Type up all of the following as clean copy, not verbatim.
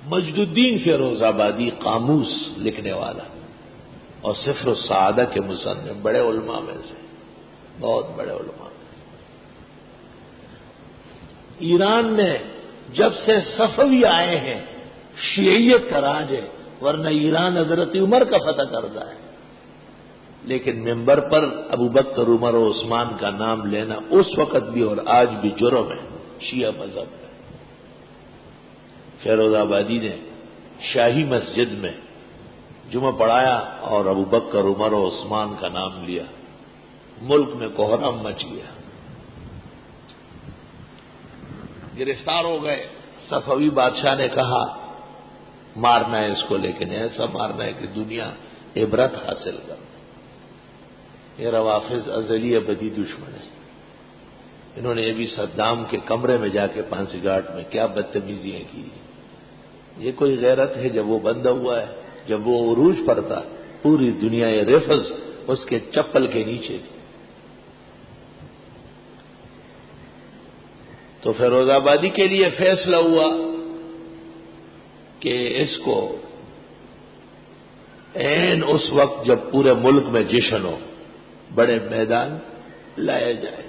مجد الدین فیروز آبادی قاموس لکھنے والا اور سفر السعادہ کے مصنف، بڑے علماء میں سے، بہت بڑے علماء میں سے۔ ایران میں جب سے صفوی آئے ہیں شیعیت کا راج ہے، ورنہ ایران حضرت عمر کا فتح کردہ ہے، لیکن ممبر پر ابو بکر، عمر و عثمان کا نام لینا اس وقت بھی اور آج بھی جرم ہے شیعہ مذہب میں۔ فیروز آبادی نے شاہی مسجد میں جمعہ پڑھایا اور ابو بکر، عمر و عثمان کا نام لیا، ملک میں کوہرام مچ گیا، گرفتار ہو گئے۔ صفوی بادشاہ نے کہا مارنا ہے اس کو، لیکن ایسا مارنا ہے کہ دنیا عبرت حاصل کر۔ یہ روافظ ازلی ابدی دشمن ہے، انہوں نے ابھی صدام کے کمرے میں جا کے پھانسی گھاٹ میں کیا بدتمیزیاں کی۔ یہ کوئی غیرت ہے؟ جب وہ بندہ ہوا ہے، جب وہ عروج پر تھا، پوری دنیا یہ رفض اس کے چپل کے نیچے تھی۔ تو فیروز آبادی کے لیے فیصلہ ہوا کہ اس کو عین اس وقت جب پورے ملک میں جشن ہو، بڑے میدان لایا جائے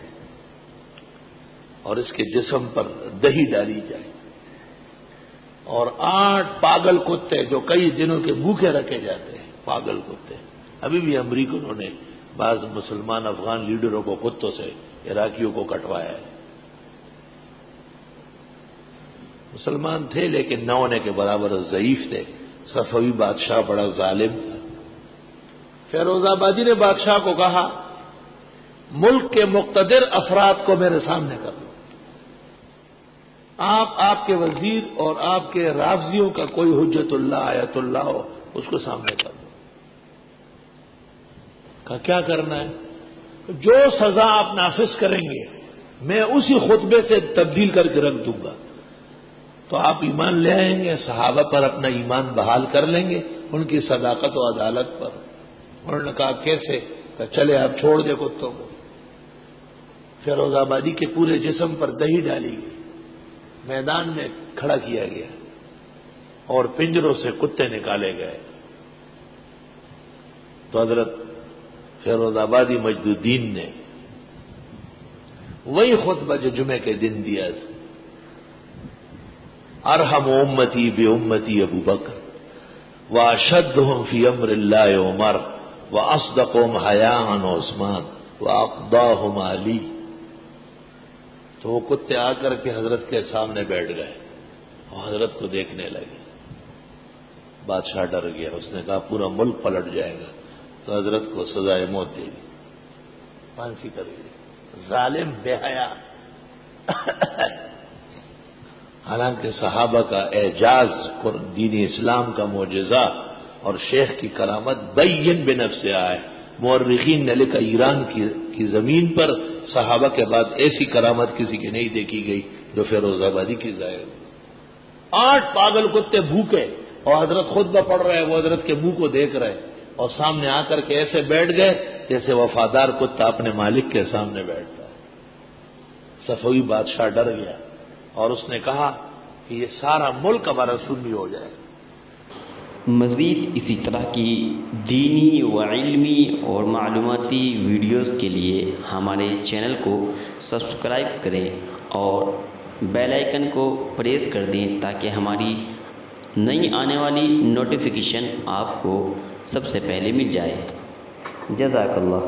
اور اس کے جسم پر دہی ڈالی جائے، اور 8 پاگل کتے جو کئی دنوں کے بھوکے رکھے جاتے ہیں، پاگل کتے ابھی بھی امریکنوں نے بعض مسلمان افغان لیڈروں کو کتوں سے عراقیوں کو کٹوایا ہے۔ مسلمان تھے لیکن نہ ہونے کے برابر ضعیف تھے۔ صفوی بادشاہ بڑا ظالم تھا۔ فیروز آبادی نے بادشاہ کو کہا ملک کے مقتدر افراد کو میرے سامنے کر دو، آپ کے وزیر اور آپ کے رافضیوں کا کوئی حجت اللہ آیت اللہ ہو اس کو سامنے کر دو۔ کہا کیا کرنا ہے؟ جو سزا آپ نافذ کریں گے میں اسی خطبے سے تبدیل کر کے رکھ دوں گا۔ تو آپ ایمان لے آئیں گے، صحابہ پر اپنا ایمان بحال کر لیں گے، ان کی صداقت و عدالت پر۔ انہوں نے کہا کیسے؟ کہا چلے آپ چھوڑ دے کتوں کو۔ فیروز آبادی کے پورے جسم پر دہی ڈالی گئی، میدان میں کھڑا کیا گیا اور پنجروں سے کتے نکالے گئے۔ تو حضرت فیروز آبادی مجد الدین نے وہی خطبہ جو جمعے کے دن دیا تھا، ارحم امتی بامتی ابو بکر واشدہم فی امر اللہ عمر واصدقہم حیاء عثمان واقضاہم علی۔ تو وہ کتے آ کر کے حضرت کے سامنے بیٹھ گئے اور حضرت کو دیکھنے لگے۔ بادشاہ ڈر گیا، اس نے کہا پورا ملک پلٹ جائے گا، تو حضرت کو سزائے موت دے دی، پھانسی کر دی۔ ظالم بے حیا۔ حالانکہ صحابہ کا اعجاز، دین اسلام کا معجزہ اور شیخ کی کرامت بین بنفس سے آئے۔ مورخین نے لکھا ایران کی زمین پر صحابہ کے بعد ایسی کرامت کسی کی نہیں دیکھی گئی جو فیروز آبادی کی ظاہر۔ 8 پاگل کتے بھوکے اور حضرت خطبہ پڑھ رہے، وہ حضرت کے منہ کو دیکھ رہے اور سامنے آ کر کے ایسے بیٹھ گئے جیسے وفادار کتا اپنے مالک کے سامنے بیٹھتا ہے۔ صفوی بادشاہ ڈر گیا اور اس نے کہا کہ یہ سارا ملک ہمارا سنی ہو جائے۔ مزید اسی طرح کی دینی و علمی اور معلوماتی ویڈیوز کے لیے ہمارے چینل کو سبسکرائب کریں اور بیل آئیکن کو پریس کر دیں تاکہ ہماری نئی آنے والی نوٹیفیکیشن آپ کو سب سے پہلے مل جائے۔ جزاک اللہ۔